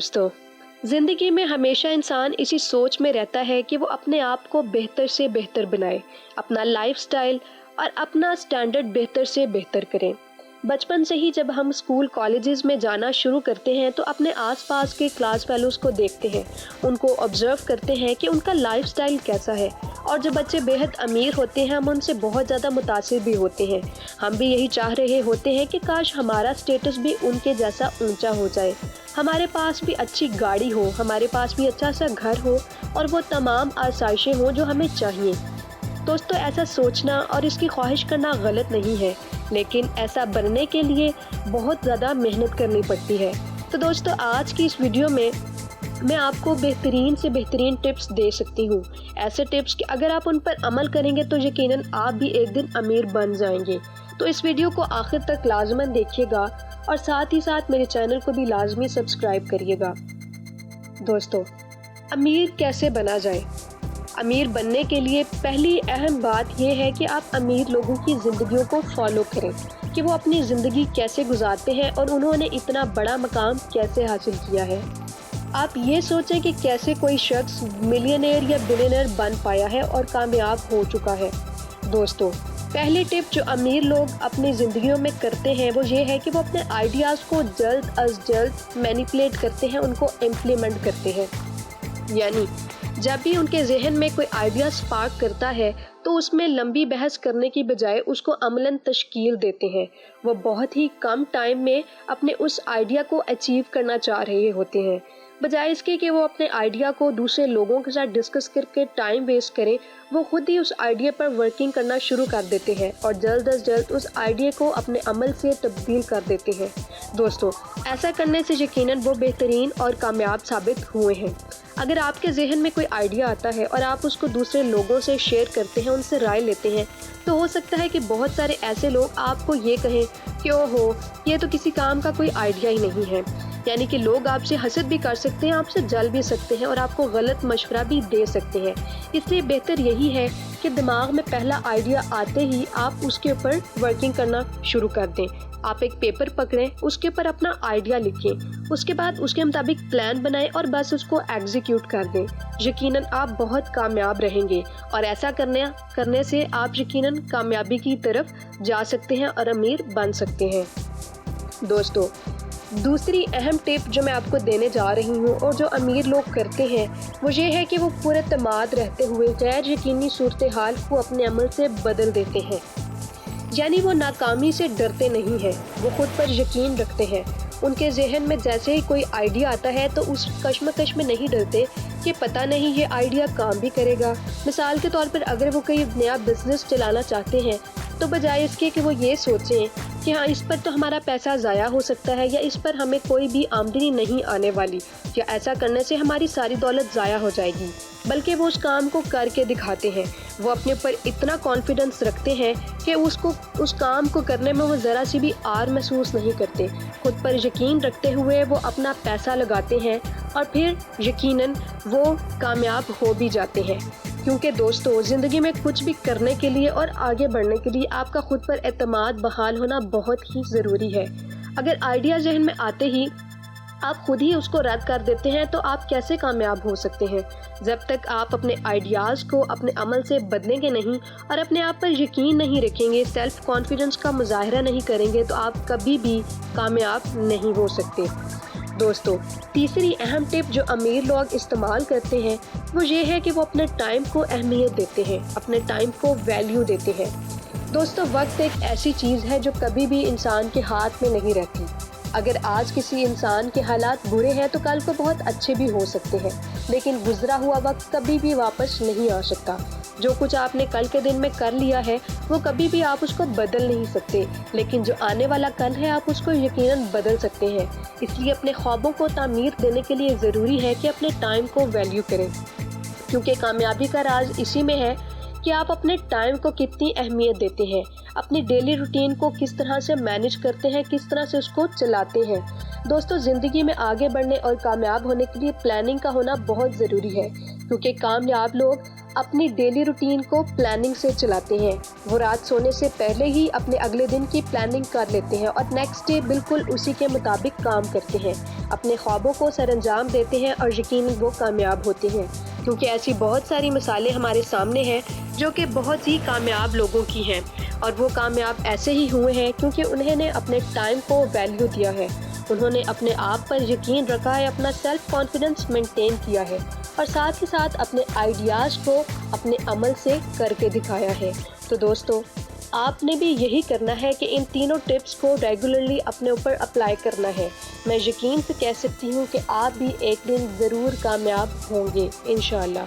दोस्तों, ज़िंदगी में हमेशा इंसान इसी सोच में रहता है कि वो अपने आप को बेहतर से बेहतर बनाए, अपना लाइफस्टाइल और अपना स्टैंडर्ड बेहतर से बेहतर करें। बचपन से ही जब हम स्कूल कॉलेजेस में जाना शुरू करते हैं तो अपने आसपास के क्लास फेलोज़ को देखते हैं, उनको ऑब्जर्व करते हैं कि उनका लाइफस्टाइल कैसा है। और जब बच्चे बेहद अमीर होते हैं हम उनसे बहुत ज़्यादा मुतासिर भी होते हैं। हम भी यही चाह रहे होते हैं कि काश हमारा स्टेटस भी उनके जैसा ऊंचा हो जाए, हमारे पास भी अच्छी गाड़ी हो, हमारे पास भी अच्छा सा घर हो और वो तमाम आसाइशें हों जो हमें चाहिए। दोस्तों, ऐसा सोचना और इसकी ख्वाहिश करना गलत नहीं है, लेकिन ऐसा बनने के लिए बहुत ज़्यादा मेहनत करनी पड़ती है। तो दोस्तों, आज की इस वीडियो में मैं आपको बेहतरीन से बेहतरीन टिप्स दे सकती हूँ। ऐसे टिप्स कि अगर आप उन पर अमल करेंगे तो यकीनन आप भी एक दिन अमीर बन जाएंगे। तो इस वीडियो को आखिर तक लाजमन देखिएगा और साथ ही साथ मेरे चैनल को भी लाजमी सब्सक्राइब करिएगा। दोस्तों, अमीर कैसे बना जाए? अमीर बनने के लिए पहली अहम बात यह है कि आप अमीर लोगों की ज़िंदगियों को फॉलो करें कि वो अपनी ज़िंदगी कैसे गुजारते हैं और उन्होंने इतना बड़ा मकाम कैसे हासिल किया है। आप ये सोचें कि कैसे कोई शख्स मिलियनेयर या बिलियनर बन पाया है और कामयाब हो चुका है। दोस्तों, पहली टिप जो अमीर लोग अपनी ज़िंदगियों में करते हैं वो ये है कि वो अपने आइडियाज़ को जल्द अज जल्द मैनिपुलेट करते हैं, उनको इम्प्लीमेंट करते हैं। यानी जब भी उनके जहन में कोई आइडिया स्पार्क करता है तो उसमें लंबी बहस करने की बजाय उसको अमलन तश्कील देते हैं। वो बहुत ही कम टाइम में अपने उस आइडिया को अचीव करना चाह रहे होते हैं। बजाय इसके कि वो अपने आइडिया को दूसरे लोगों के साथ डिस्कस करके टाइम वेस्ट करें, वो खुद ही उस आइडिया पर वर्किंग करना शुरू कर देते हैं और जल्द अज जल्द उस आइडिया को अपने अमल से तब्दील कर देते हैं। दोस्तों, ऐसा करने से यकीनन वो बेहतरीन और कामयाब साबित हुए हैं। अगर आपके जहन में कोई आइडिया आता है और आप उसको दूसरे लोगों से शेयर करते हैं, उनसे राय लेते हैं, तो हो सकता है कि बहुत सारे ऐसे लोग आपको ये कहें कि ओहो, ये तो किसी काम का कोई आइडिया ही नहीं है। यानी कि लोग आपसे हसद भी कर सकते हैं, आपसे जल भी सकते हैं और आपको गलत मशवरा भी दे सकते हैं। इसलिए बेहतर यही है कि दिमाग में पहला आइडिया आते ही आप उसके ऊपर वर्किंग करना शुरू कर दें। आप एक पेपर पकड़ें, उसके ऊपर अपना आइडिया लिखें, उसके बाद उसके मुताबिक प्लान बनाएं और बस उसको एग्जीक्यूट कर दें। यकीनन आप बहुत कामयाब रहेंगे और ऐसा करने से आप यकीनन कामयाबी की तरफ जा सकते हैं और अमीर बन सकते हैं। दोस्तों, दूसरी अहम टिप जो मैं आपको देने जा रही हूँ और जो अमीर लोग करते हैं वो ये है कि वो पूरे तमाद रहते हुए गैर यकीनी सूरत हाल को अपने अमल से बदल देते हैं। यानी वो नाकामी से डरते नहीं हैं, वो खुद पर यकीन रखते हैं। उनके जहन में जैसे ही कोई आइडिया आता है तो उस कश्मकश में नहीं डरते कि पता नहीं ये आइडिया काम भी करेगा। मिसाल के तौर पर अगर वो कोई नया बिजनेस चलाना चाहते हैं तो बजाय इसके कि वो ये सोचें कि हाँ, इस पर तो हमारा पैसा ज़ाया हो सकता है या इस पर हमें कोई भी आमदनी नहीं आने वाली या ऐसा करने से हमारी सारी दौलत ज़ाया हो जाएगी, बल्कि वो उस काम को करके दिखाते हैं। वो अपने ऊपर इतना कॉन्फिडेंस रखते हैं कि उस काम को करने में वो ज़रा सी भी आर महसूस नहीं करते। खुद पर यकीन रखते हुए वो अपना पैसा लगाते हैं और फिर यकीनन वो कामयाब हो भी जाते हैं। क्योंकि दोस्तों, ज़िंदगी में कुछ भी करने के लिए और आगे बढ़ने के लिए आपका खुद पर एतमाद बहाल होना बहुत ही ज़रूरी है। अगर आइडिया जहन में आते ही आप खुद ही उसको रद्द कर देते हैं तो आप कैसे कामयाब हो सकते हैं? जब तक आप अपने आइडियाज़ को अपने अमल से बदलेंगे नहीं और अपने आप पर यकीन नहीं रखेंगे, सेल्फ कॉन्फिडेंस का मुजाहरा नहीं करेंगे, तो आप कभी भी कामयाब नहीं हो सकते। दोस्तों, तीसरी अहम टिप जो अमीर लोग इस्तेमाल करते हैं वो ये है कि वो अपने टाइम को अहमियत देते हैं, अपने टाइम को वैल्यू देते हैं। दोस्तों, वक्त एक ऐसी चीज़ है जो कभी भी इंसान के हाथ में नहीं रहती। अगर आज किसी इंसान के हालात बुरे हैं तो कल को बहुत अच्छे भी हो सकते हैं, लेकिन गुजरा हुआ वक्त कभी भी वापस नहीं आ सकता। जो कुछ आपने कल के दिन में कर लिया है वो कभी भी आप उसको बदल नहीं सकते, लेकिन जो आने वाला कल है आप उसको यकीनन बदल सकते हैं। इसलिए अपने ख्वाबों को तामीर देने के लिए ज़रूरी है कि अपने टाइम को वैल्यू करें, क्योंकि कामयाबी का राज इसी में है कि आप अपने टाइम को कितनी अहमियत देते हैं, अपनी डेली रूटीन को किस तरह से मैनेज करते हैं, किस तरह से उसको चलाते हैं। दोस्तों, ज़िंदगी में आगे बढ़ने और कामयाब होने के लिए प्लानिंग का होना बहुत ज़रूरी है, क्योंकि कामयाब लोग اپنی ڈیلی روٹین کو پلاننگ سے چلاتے ہیں۔ وہ رات سونے سے پہلے ہی اپنے اگلے دن کی پلاننگ کر لیتے ہیں اور نیکسٹ ڈے بالکل اسی کے مطابق کام کرتے ہیں، اپنے خوابوں کو سر انجام دیتے ہیں اور یقیناً وہ کامیاب ہوتے ہیں، کیونکہ ایسی بہت ساری مثالیں ہمارے سامنے ہیں جو کہ بہت ہی کامیاب لوگوں کی ہیں، اور وہ کامیاب ایسے ہی ہوئے ہیں کیونکہ انہوں نے اپنے ٹائم کو ویلیو دیا ہے، انہوں نے اپنے آپ پر یقین رکھا ہے، اپنا سیلف کانفیڈنس مینٹین کیا ہے، اور ساتھ ہی ساتھ اپنے آئیڈیاز کو اپنے عمل سے کر کے دکھایا ہے۔ تو دوستو، آپ نے بھی یہی کرنا ہے کہ ان تینوں ٹپس کو ریگولرلی اپنے اوپر اپلائی کرنا ہے۔ میں یقین سے کہہ سکتی ہوں کہ آپ بھی ایک دن ضرور کامیاب ہوں گے انشاءاللہ۔